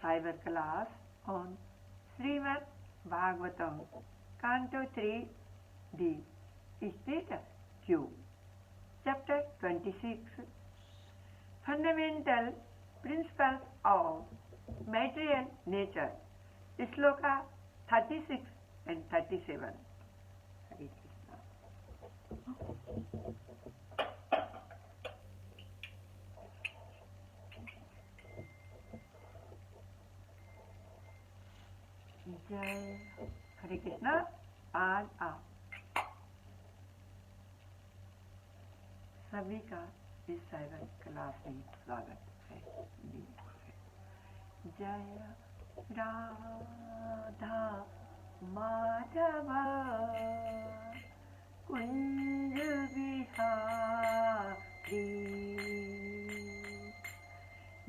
cyber class on Srimad Bhagavatam, Canto 3D, State Q, Chapter 26, Fundamental Principles of Material Nature, Shloka 36 and 37. Hare Krishna. जय हरे कृष्णा। आज आप सभी का इस cyber class में स्वागत है। जय राधा माधव कुंज बिहारी,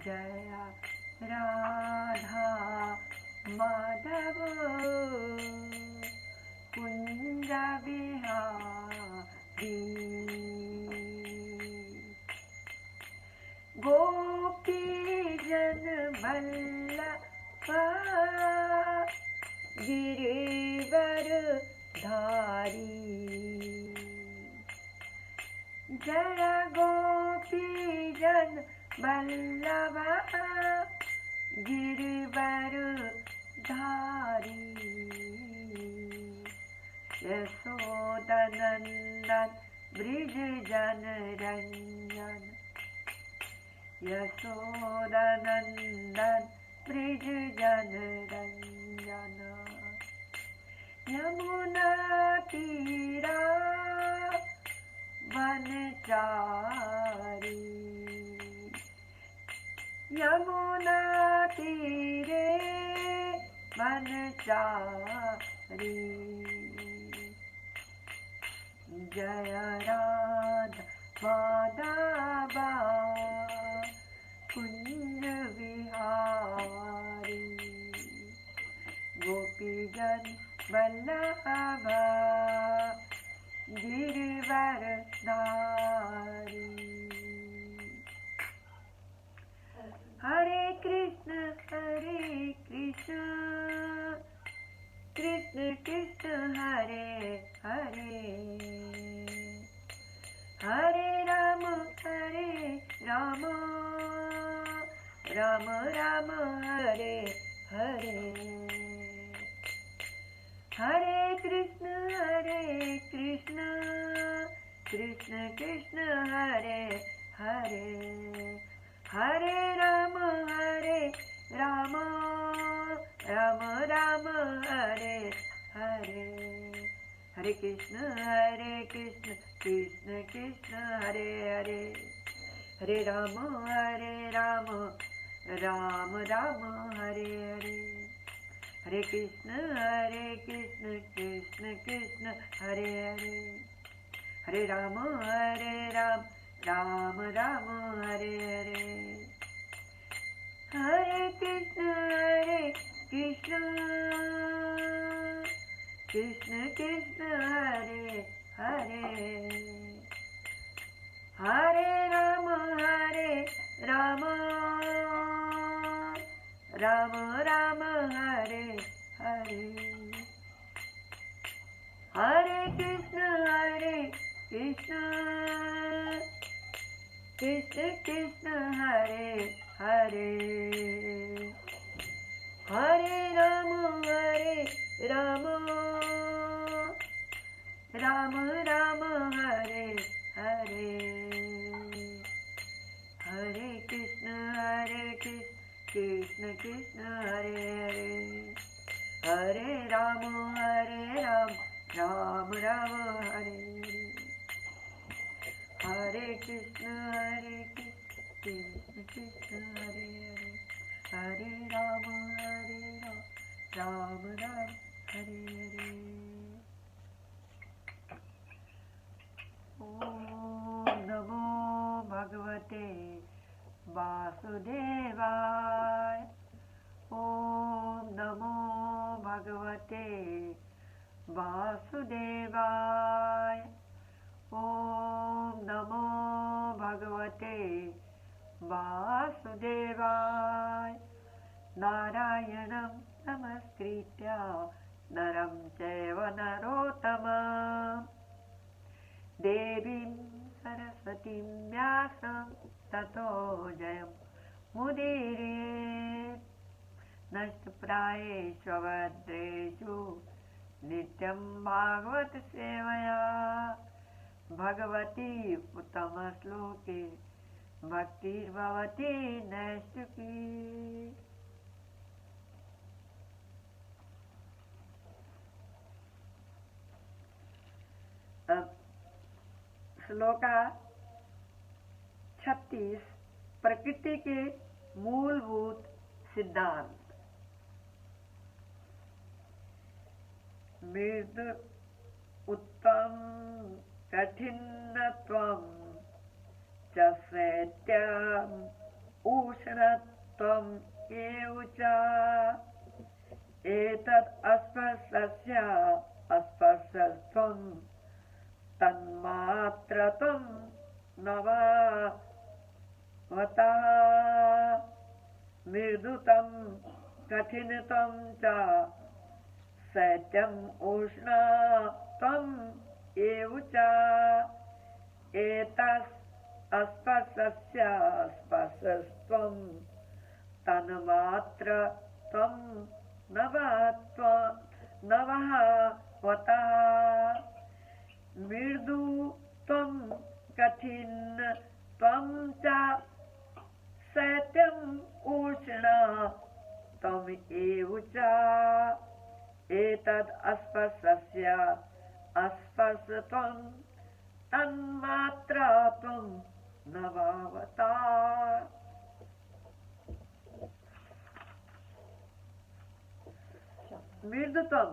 जय राधा माधव कुंज बिहारी, गोपी जन वल्लभ गिरिवर धारी, जय गोपी जन वल्लभ गिरिवर धारी, यशोदनंदन ब्रिज जन रंजन, यशोदनंदन ब्रिज जन रंजन, यमुना तीरा वनचारी, यमुना तीरे वनचारी, जय राधा माधव कुंज बिहारी, गोपीजन वल्लभ गिरिवर धारी। हरे कृष्ण कृष्ण कृष्ण हरे हरे, हरे राम राम राम हरे हरे, हरे कृष्ण कृष्ण कृष्ण हरे हरे, हरे राम राम राम हरे हरे, हरे कृष्ण कृष्ण कृष्ण हरे हरे, हरे राम राम राम हरे हरे, हरे कृष्ण कृष्ण कृष्ण हरे हरे, हरे राम राम राम हरे हरे, हरे कृष्ण कृष्ण कृष्ण हरे हरे, हरे राम राम राम हरे हरे, हरे कृष्ण कृष्ण कृष्ण हरे हरे, हरे राम राम राम हरे हरे, हरे कृष्ण कृष्ण कृष्ण हरे हरे, हरे राम राम राम हरे हरे, हरे कृष्ण कृष्ण कृष्ण हरे हरे, हरे राम राम राम हरे हरे। ओम नमो भगवते वासुदेवाय, ओम नमो भगवते वासुदेवाय, ओम नमो भगवते वासुदेवाय, नारायणं नमस्कृत्य नरं चैव नरोत्तमं देवीं सरस्वतीं व्यासं ततो जयमुदीरयेत् नष्टप्रायेषु भद्रेषु नित्यं भागवत सेवया भगवती उत्तमश्लोके भक्तिर्भवति नैष्ठिकी। श्लोका 36 प्रकृति के मूलभूत सिद्धांत। मृद उत्तम कठिनत्वं च शैत्यम् उष्णत्वम् एव च एतद् अस्पर्शस्य अस्पर्शत्वं तन्मात्रत्वं नववतः मृदुत्वं कठिनत्वं च शैत्यम् उष्णत्वम् एव च एतस् अस्पर्शस्य स्पर्शत्वं तन्मात्रत्वं नववतः मृदुत्वं कठिनत्वं च शैत्यम् उष्णत्वम् एव च एतद् अस्पर्शस्य अस्पर्शत्वं तन्मात्रत्वं नववतः। मृदुत्वं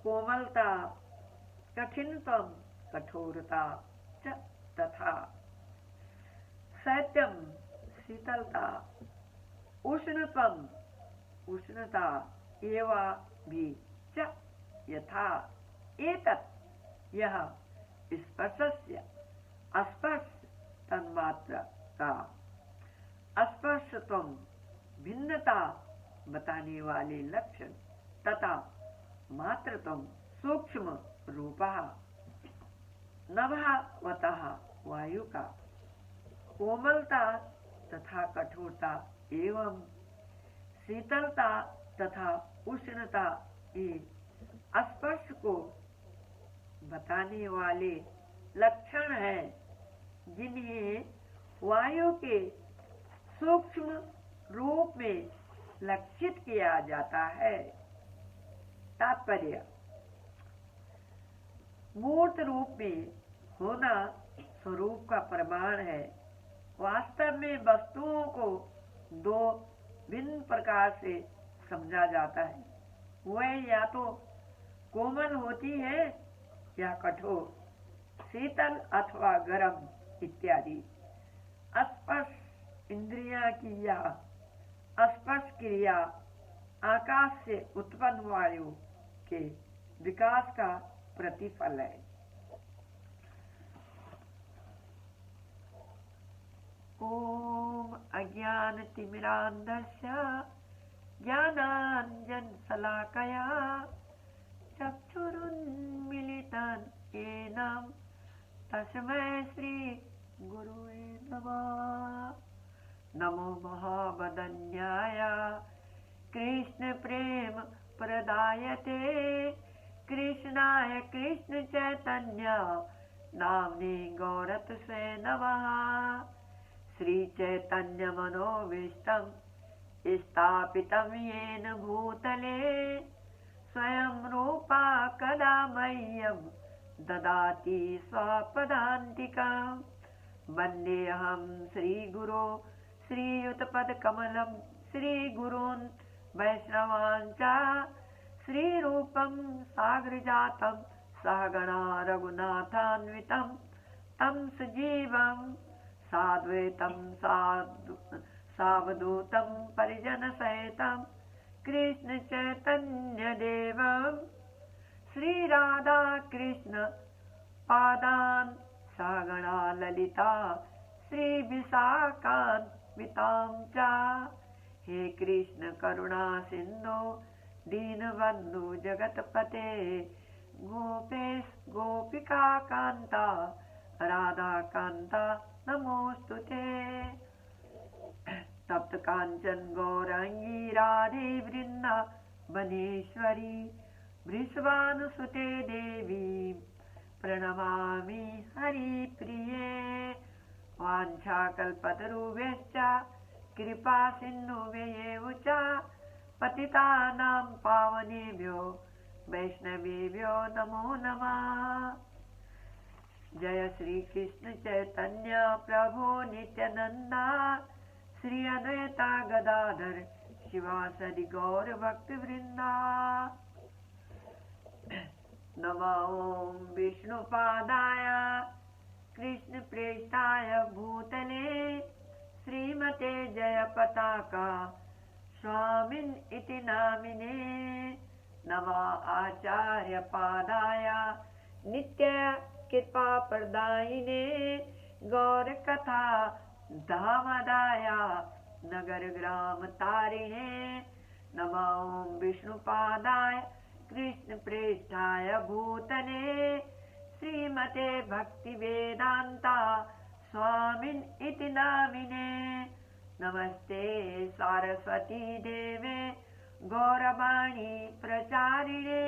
कोमलता, कठिनत्वं कठोरता च तथा शैत्यं शीतलता, उष्णत्वं उष्णता एव भी च यथा एतत् यह स्पर्शस्य स्पर्श तन्मात्र का स्पर्शत्वं भिन्नता बताने वाले लक्षण तथा मात्रत्वं सूक्ष्म रूपः नववतः वायु का कोमलता तथा कठोरता एवं शीतलता तथा उष्णता ये स्पर्श को बताने वाले लक्षण हैं जिन्हें वायु के सूक्ष्म रूप में लक्षित किया जाता है। तात्पर्य मूर्त रूप में होना स्वरूप का प्रमाण है। वास्तव में वस्तुओं को दो भिन्न प्रकार से समझा जाता है। वह या तो कोमल होती है या कठोर, शीतल अथवा गर्म इत्यादि। स्पर्श इंद्रिया की यह स्पर्श क्रिया आकाश से उत्पन्न वायु के विकास का प्रतिफल है। ओम अज्ञानतिमिरान्धस्य ज्ञानाञ्जनशलाकया चक्षुरुन्मीलितं येन तस्मै श्री गुरुवे नमः। नमो महावदन्याय कृष्ण प्रेम प्रदायते कृष्णाय कृष्ण चैतन्य नाम्ने गौरतसे नमः। श्री चैतन्य मनोभीष्टं स्थापितं येन भूतले स्वयं रूपा कदा मह्यं ददाति स्वपदान्तिकं। वन्देऽहं श्रीगुरो श्रीयुतपदकमलं श्रीगुरून् वैष्णवान् च श्रीरूपं साग्रजातं सहगणा रघुनाथान्वितं तं सजीवं साद्वैतं सावधूतं परिजनसहितं कृष्ण चैतन्य देवं श्रीराधा कृष्ण पादान् सहगणा ललिता श्रीविशाखान्वितां च हे कृष्ण करुणा सिंधु दीनबंधु जगतपते गोपेश गोपिका कांता राधा कांता नमोस्तुते। तप्त कांचन गौरांगी राधे वृंदावनेश्वरी वृषभानुसुते देवी प्रणमामि हरिप्रिये। वाञ्छाकल्पतरुभ्यश्च कृपा सिन्धुभ्येव च पतितानां पावनेभ्यो वैष्णवेभ्यो नमो नमः। जय श्री कृष्ण चैतन्य प्रभु नित्यानंदा श्री अद्वैता गदाधर शिवासदि गौर भक्त वृंदा। नमो ओम विष्णुपादाय कृष्ण प्रेष्ठाय भूतले श्रीमते जय पताका स्वामिन् इति नामिने। नमः आचार्य पादाय नित्य कृपा प्रदायिने गौर कथा धामदाय नगर ग्राम तारिणे। नमः ओम विष्णुपादाय कृष्ण प्रेष्ठाय भूतले श्रीमते भक्ति वेदांता स्वामिन् इति नामिने। नमस्ते सारस्वती देवे गौरवाणी प्रचारिणे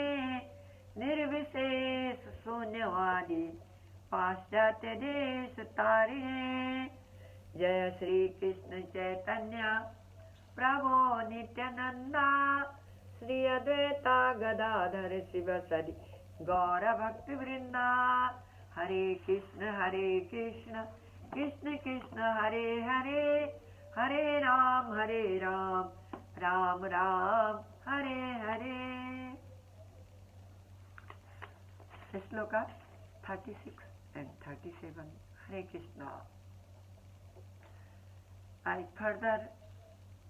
निर्विशेष शून्यवादी पाश्चात्य देश तारिणे। जय श्री कृष्ण चैतन्य प्रभु नित्यानंदा श्री अद्वैता गदाधर शिवसदि गौर भक्त वृंदा। हरे Krishna Krishna Krishna Hare Hare Hare Ram Ram Ram Hare Hare. Shloka 36 and 37 Hare Krishna. I further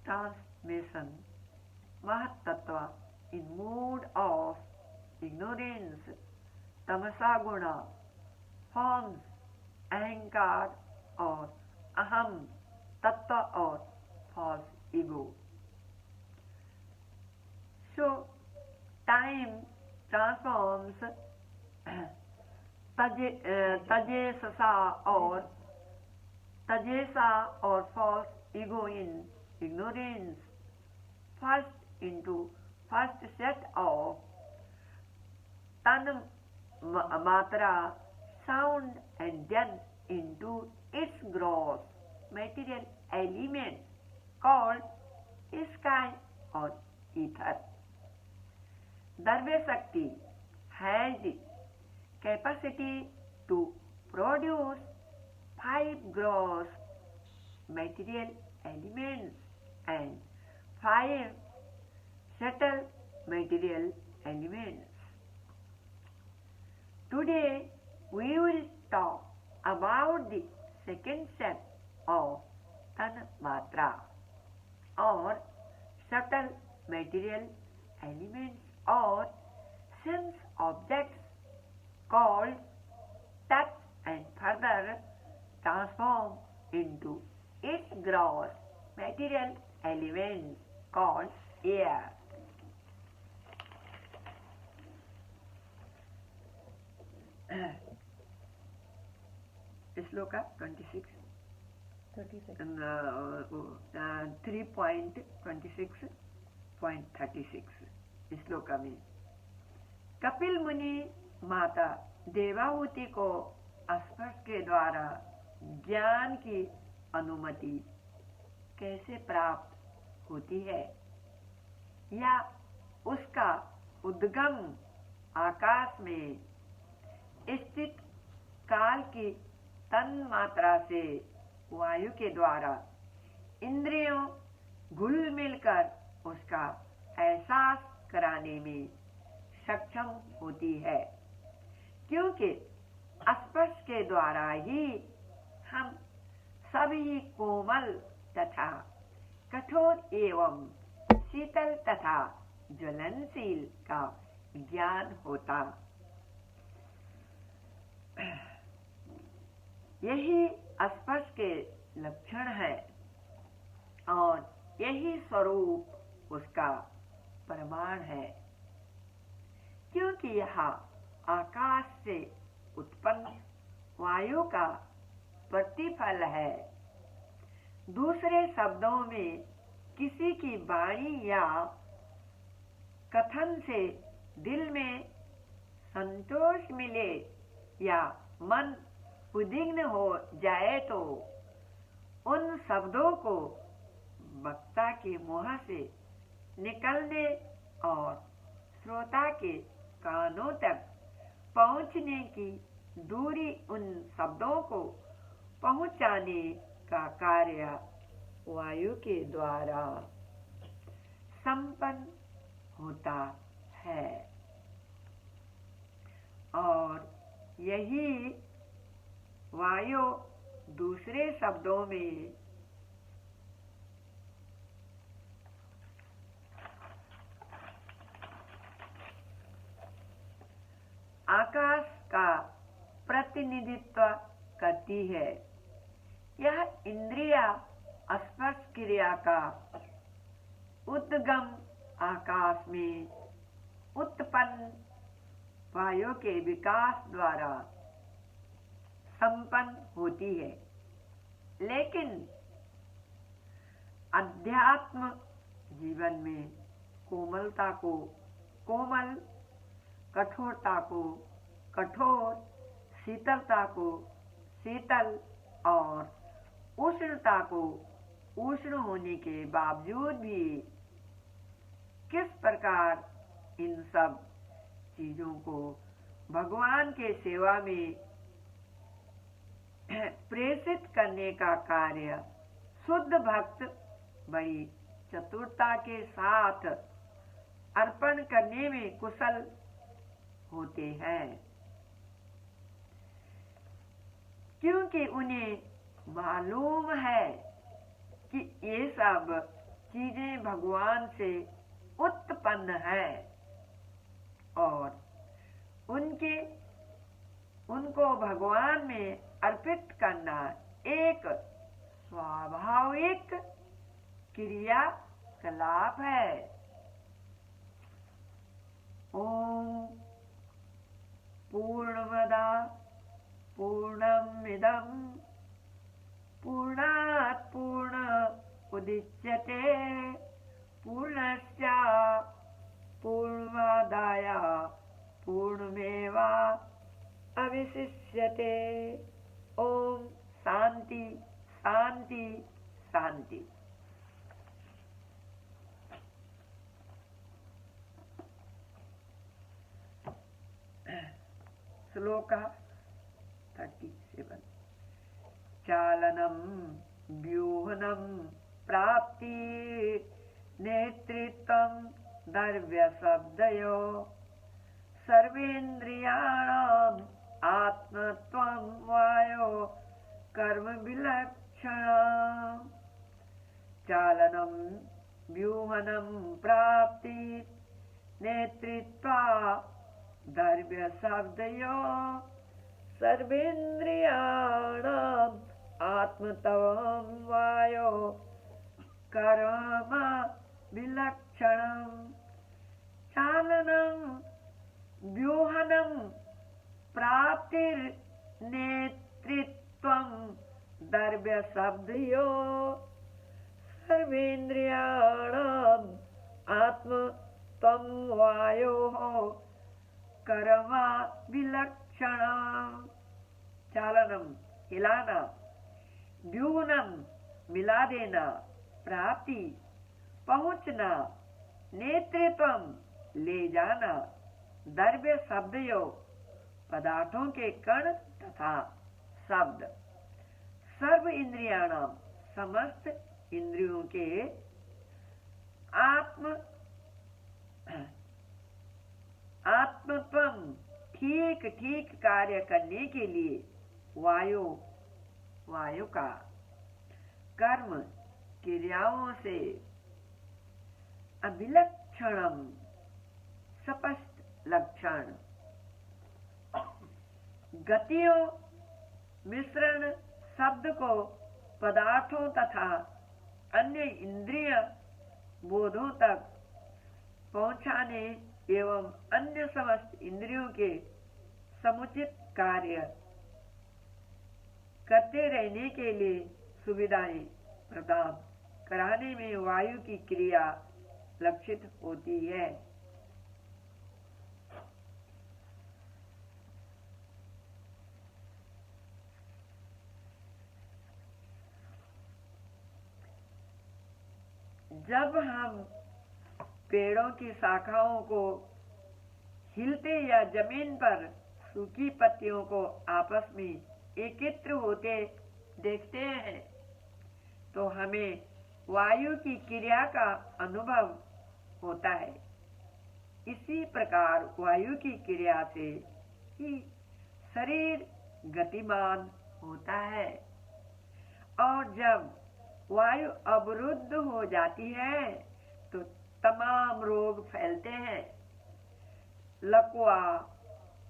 transmission Mahat Tattva in mood of ignorance, tamasa guna, forms, ahankar or aham, tattva or false ego. So, time transforms tajesa or false ego in ignorance first into first set of tan matra sound and then into its gross material element called sky or ether. Darve Shakti has the capacity to produce 5 gross material elements and 5 subtle material elements. Today we will talk about the second set of Tanmatra or subtle material elements or sense objects called touch and further transform into its gross material elements called air. Shloka 26 3.26.36 shloka में कपिल मुनि माता देवाहुति को स्पर्श के द्वारा ज्ञान की अनुमति कैसे प्राप्त होती है या उसका उद्गम आकाश में स्थित काल की तन मात्रा से वायु के द्वारा इंद्रियों घुल मिलकर उसका एहसास कराने में सक्षम होती है, क्योंकि स्पर्श के द्वारा ही हम सभी कोमल तथा कठोर एवं शीतल तथा ज्वलनशील का ज्ञान होता। यही स्पर्श के लक्षण है और यही स्वरूप उसका प्रमाण है, क्योंकि यह आकाश से उत्पन्न वायु का प्रतिफल है। दूसरे शब्दों में, किसी की वाणी या कथन से दिल में संतोष मिले या मन उद्विग्न हो जाए तो उन शब्दों को वक्ता के मुंह से निकलने और श्रोता के कानों तक पहुंचने की दूरी उन शब्दों को पहुंचाने का कार्य वायु के द्वारा संपन्न होता है। और यही वायु दूसरे शब्दों में आकाश का प्रतिनिधित्व करती है। यह इंद्रिया स्पर्श क्रिया का उद्गम आकाश में उत्पन्न वायु के विकास द्वारा संपन्न होती है। लेकिन अध्यात्म जीवन में कोमलता को कोमल, कठोरता को कठोर, शीतलता को शीतल और उष्णता को उष्ण होने के बावजूद भी किस प्रकार इन सब चीजों को भगवान के सेवा में प्रेषित करने का कार्य शुद्ध भक्त बड़ी चतुरता के साथ अर्पण करने में कुशल होते हैं, क्योंकि उन्हें मालूम है कि ये सब चीजें भगवान से उत्पन्न है और उनको भगवान में अर्पित करना एक स्वाभाविक क्रियाकलाप है। ओम पूर्णमदा पूर्णमिदं पूर्णात् पूर्ण उदिच्यते पूर्णस्य पूर्णमादाय पूर्णमेवा अवशिष्यते। ओम शांति शांति शांति। श्लोक 37। चालनं व्यूहनं प्राप्ति नेतृत्वं द्रव्यशब्दयो सर्वेन्द्रियाणाम् आत्मत्वं वायो कर्म विलक्षणम्। चालनं व्यूहनं प्राप्ति नेतृत्वा द्रव्यशब्दयो सर्वेन्द्रियाणाम् आत्मत्वं वायो कर्म विलक्षणम्। चालनं व्यूहनं प्राप्तिर्नेतृत्वं द्रव्यशब्दयो सर्वेन्द्रियाणाम् आत्मत्वं वायोः कर्म विलक्षणम्। चालनम हिलाना, व्यूहनम मिला देना, प्राप्ति पहुंचना, नेतृत्वम ले जाना, द्रव्य शब्दयो पदार्थों के कण तथा शब्द, सर्व इंद्रियाणाम समस्त इंद्रियों के आत्मत्वम ठीक ठीक कार्य करने के लिए वायु का कर्म क्रियाओं से अभिलक्षणम स्पष्ट लक्षण, गतियों मिश्रण शब्द को पदार्थों तथा अन्य इंद्रिय बोधों तक पहुंचाने एवं अन्य समस्त इंद्रियों के समुचित कार्य करते रहने के लिए सुविधाएं प्रदान कराने में वायु की क्रिया लक्षित होती है। जब हम पेड़ों की शाखाओं को हिलते या जमीन पर सूखी पत्तियों को आपस में एकत्र होते देखते हैं तो हमें वायु की क्रिया का अनुभव होता है। इसी प्रकार वायु की क्रिया से ही शरीर गतिमान होता है और जब वायु अवरुद्ध हो जाती है तो तमाम रोग फैलते हैं। लकवा,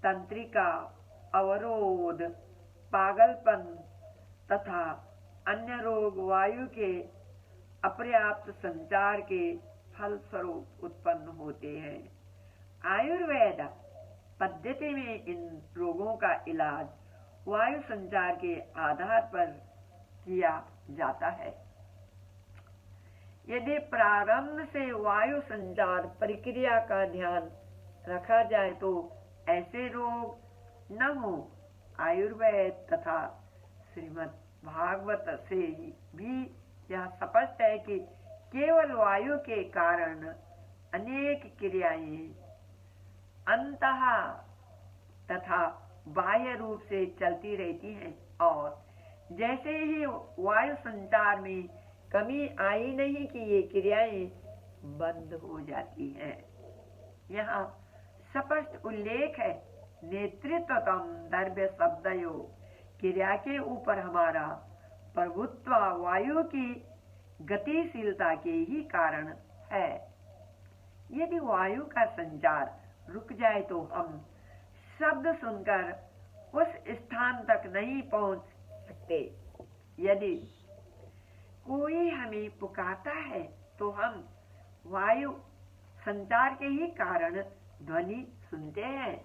तंत्रिका, अवरोध, पागलपन तथा अन्य रोग वायु के अपर्याप्त संचार के फलस्वरूप उत्पन्न होते हैं। आयुर्वेद पद्धति में इन रोगों का इलाज वायु संचार के आधार पर किया जाता है। यदि प्रारंभ से वायु संचार प्रक्रिया का ध्यान रखा जाए तो ऐसे रोग न हो। आयुर्वेद तथा श्रीमद् भागवत से भी यह स्पष्ट है कि केवल वायु के कारण अनेक क्रियाएं अंतः तथा बाह्य रूप से चलती रहती हैं और जैसे ही वायु संचार में कमी आई नहीं कि ये क्रियाएं बंद हो जाती हैं। यहाँ स्पष्ट उल्लेख है नेतृत्वतम द्रव्य शब्दयो, क्रिया के ऊपर हमारा प्रभुत्व वायु की गतिशीलता के ही कारण है। यदि वायु का संचार रुक जाए तो हम शब्द सुनकर उस स्थान तक नहीं पहुंच सकते। यदि कोई हमें पुकारता है तो हम वायु संचार के ही कारण ध्वनि सुनते हैं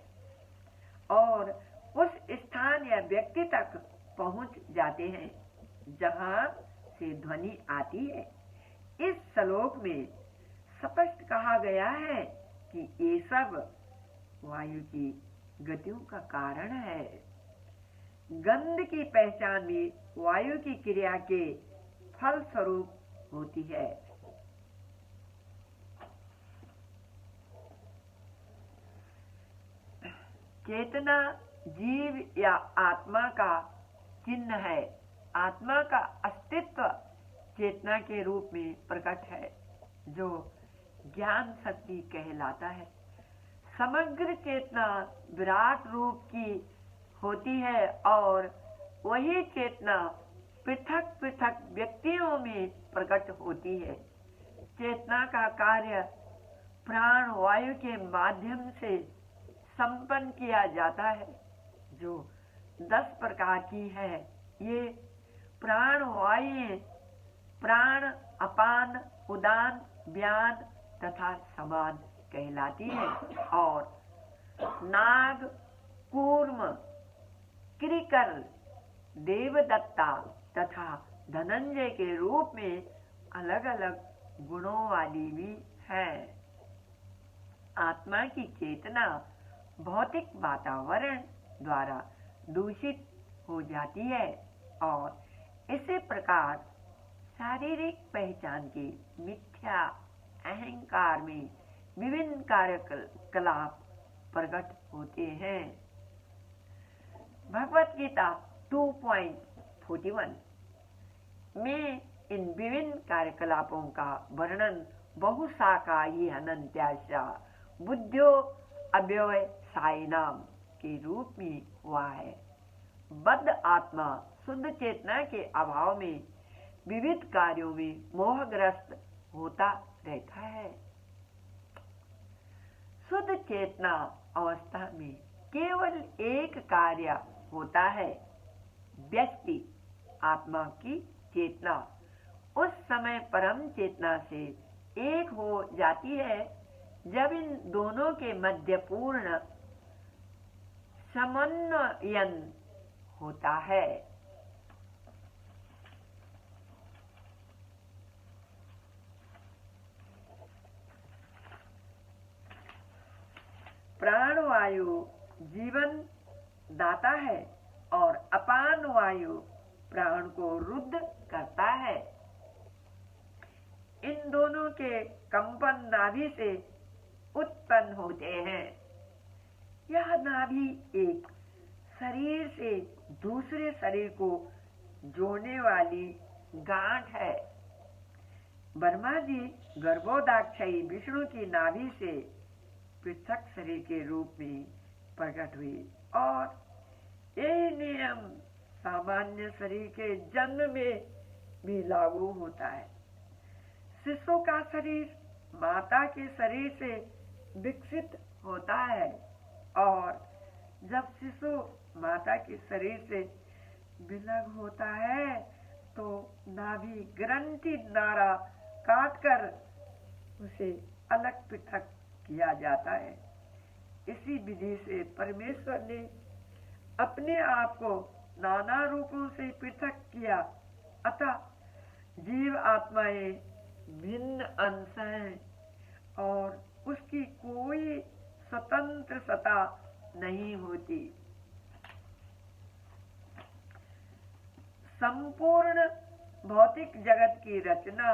और उस स्थान या व्यक्ति तक पहुंच जाते हैं जहां से ध्वनि आती है। इस श्लोक में स्पष्ट कहा गया है कि ये सब वायु की गतियों का कारण है। गंध की पहचान भी वायु की क्रिया के फल स्वरूप होती है। चेतना जीव या आत्मा का चिन्ह है। आत्मा का अस्तित्व चेतना के रूप में प्रकट है जो ज्ञान शक्ति कहलाता है। समग्र चेतना विराट रूप की होती है और वही चेतना पृथक पृथक व्यक्तियों में प्रकट होती है। चेतना का कार्य प्राण वायु के माध्यम से संपन्न किया जाता है जो 10 प्रकार की है। ये प्राण वायु प्राण, अपान, उदान, व्यान तथा समान कहलाती है और नाग, कूर्म, क्रिकर, देवदत्ता तथा धनंजय के रूप में अलग अलग गुणों वाली भी है। आत्मा की चेतना भौतिक वातावरण द्वारा दूषित हो जाती है और इसी प्रकार शारीरिक पहचान के मिथ्या अहंकार में विभिन्न कार्यकलाप प्रकट होते हैं। भगवत गीता 2.41 में इन विभिन्न कार्यकलापों का वर्णन बहुशाखा ही अनंत्याशा बुद्धियो अव्यय साइनाम के रूप में हुआ है। बद्ध आत्मा शुद्ध चेतना के अभाव में विविध कार्यों में मोहग्रस्त होता रहता है। शुद्ध चेतना अवस्था में केवल एक कार्य होता है। व्यक्ति आत्मा की चेतना उस समय परम चेतना से एक हो जाती है जब इन दोनों के मध्य पूर्ण समन्वयन होता है। प्राणवायु जीवन दाता है और अपान वायु प्राण को रुद्ध करता है। इन दोनों के कंपन नाभि से उत्पन्न होते हैं। यह नाभि एक शरीर से दूसरे शरीर को जोड़ने वाली गांठ है। ब्रह्मा जी गर्भोदाक्षयी विष्णु की नाभि से पृथक शरीर के रूप में प्रकट हुए और यही नियम सामान्य शरीर के जन्म में भी लागू होता है। शिशु का शरीर माता के शरीर से विकसित होता है और जब शिशु माता के शरीर से विलग होता है तो नाभि ग्रंथि द्वारा काटकर उसे अलग पृथक किया जाता है। इसी विधि से परमेश्वर ने अपने आप को नाना रूपों से पृथक किया, अतः जीव आत्माएं भिन्न अंश हैं और उसकी कोई स्वतंत्र सत्ता नहीं होती। संपूर्ण भौतिक जगत की रचना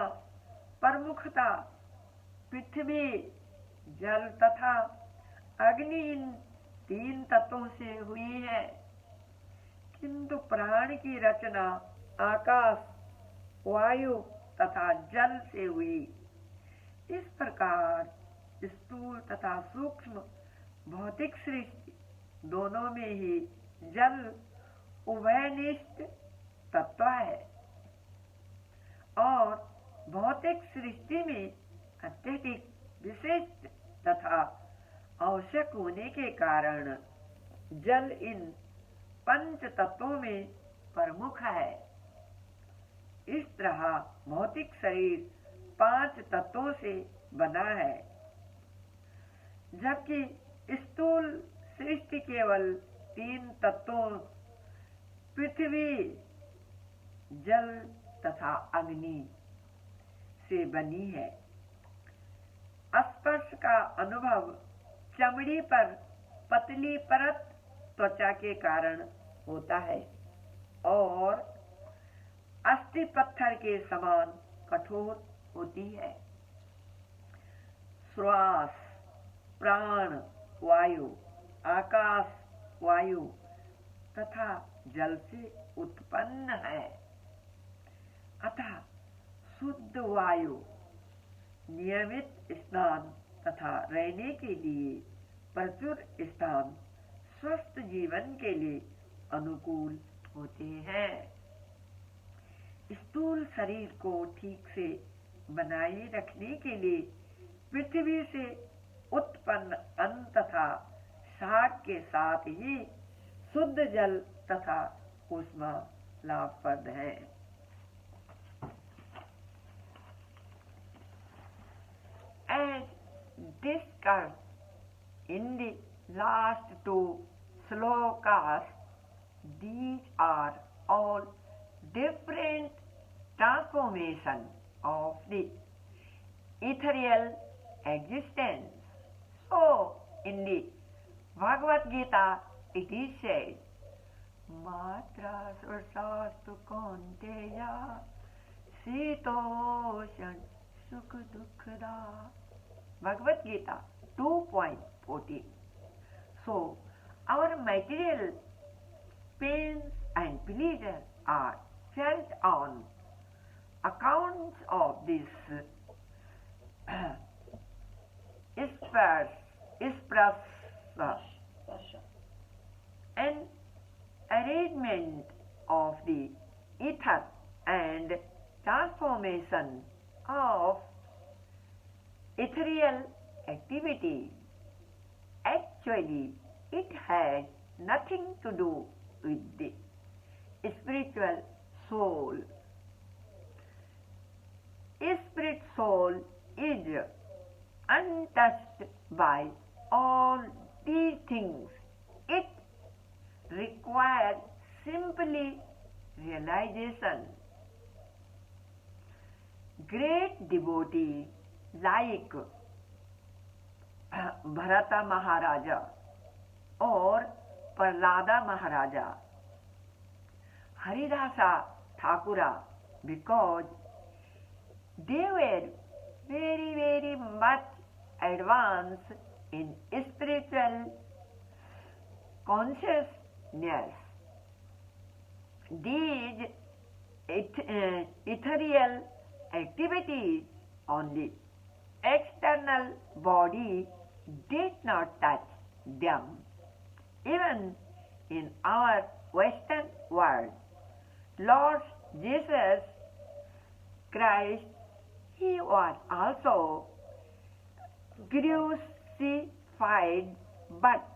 प्रमुखता पृथ्वी, जल तथा अग्नि इन तीन तत्वों से हुई है, किंतु प्राण की रचना आकाश, वायु तथा जल से हुई। इस प्रकार स्थूल तथा सूक्ष्म भौतिक सृष्टि दोनों में ही जल उभयनिष्ठ तत्व है और भौतिक सृष्टि में अत्यधिक विशिष्ट तथा आवश्यक होने के कारण जल इन पंच तत्वों में प्रमुख है। इस तरह भौतिक शरीर 5 तत्वों से बना है, जबकि स्थूल सृष्टि केवल 3 तत्वों पृथ्वी, जल तथा अग्नि से बनी है। स्पर्श का अनुभव चमड़ी पर पतली परत त्वचा के कारण होता है और अस्थि पत्थर के समान कठोर होती है। श्वास, प्राण वायु, आकाश वायु तथा जल से उत्पन्न है, अतः शुद्ध वायु नियमित स्नान तथा रहने के लिए प्रचुर स्थान स्वस्थ जीवन के लिए अनुकूल होते हैं। स्थूल शरीर को ठीक से बनाए रखने के लिए पृथ्वी से उत्पन्न अन्न तथा शाक के साथ ही शुद्ध जल तथा ऊष्मा लाभप्रद है। As discussed in the last 2 slokas, these are all different transformations of the ethereal existence. So, in the Bhagavad Gita, it is said, Matra Svarsastu Kaunteya Sitoshan Sukh Dukkada. Bhagavad Gita 2.14. So, our material pains and pleasures are felt on account of this an arrangement of the ether and transformation of ethereal activity. Actually, it has nothing to do with the spiritual soul. spirit soul is untouched by all these things. It requires simply realization. Great devotees like Bharata Maharaja or Prahlada Maharaja, Haridasa Thakura, because they were very much advanced in spiritual consciousness. These ethereal activities on the external body did not touch them. Even in our Western world, Lord Jesus Christ, he was also crucified, but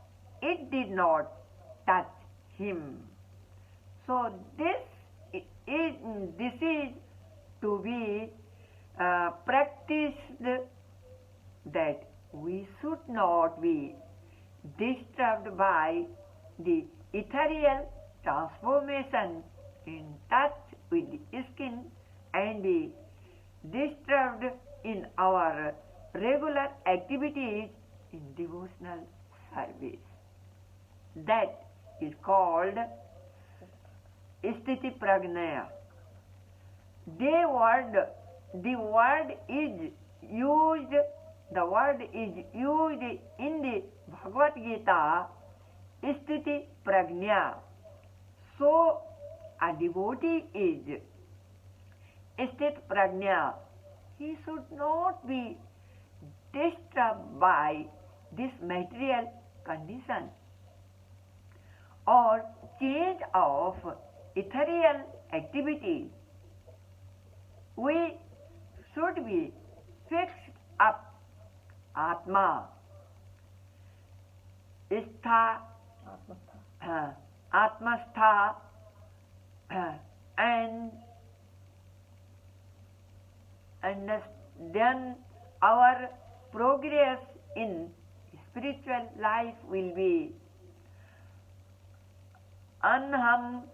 it did not touch him. So this is to be practiced, that we should not be disturbed by the ethereal transformation in touch with the skin and be disturbed in our regular activities in devotional service. That is called Sthiti Prajna. The word is used in the Bhagavad Gita, Sthiti Prajna. So a devotee is Sthit Prajna. He should not be disturbed by this material condition or change of ethereal activity. We should be fixed up Atma, Atmastha, and then our progress in spiritual life will be unhampered.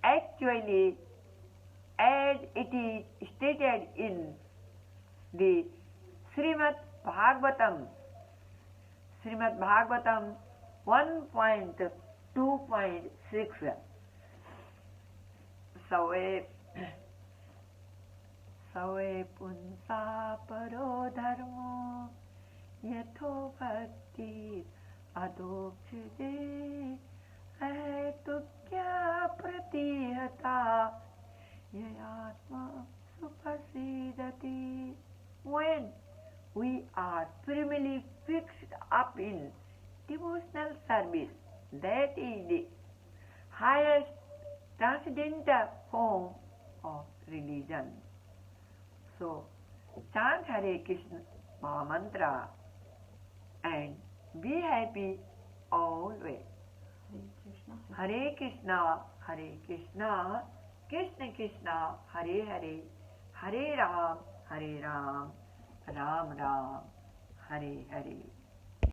Actually, as it is stated in the Srimad Bhagavatam 1.2.6, Save punsa paro dharmo yatho bhakti adokshide tukya pratihata yayatma supasidati. When we are firmly fixed up in devotional service, that is the highest transcendental form of religion. So, chant Hare Krishna Mahamantra and be happy always. Hare Krishna, Krishna Krishna, Hare Hare, Hare Ram, Ram Ram, Hare Hare.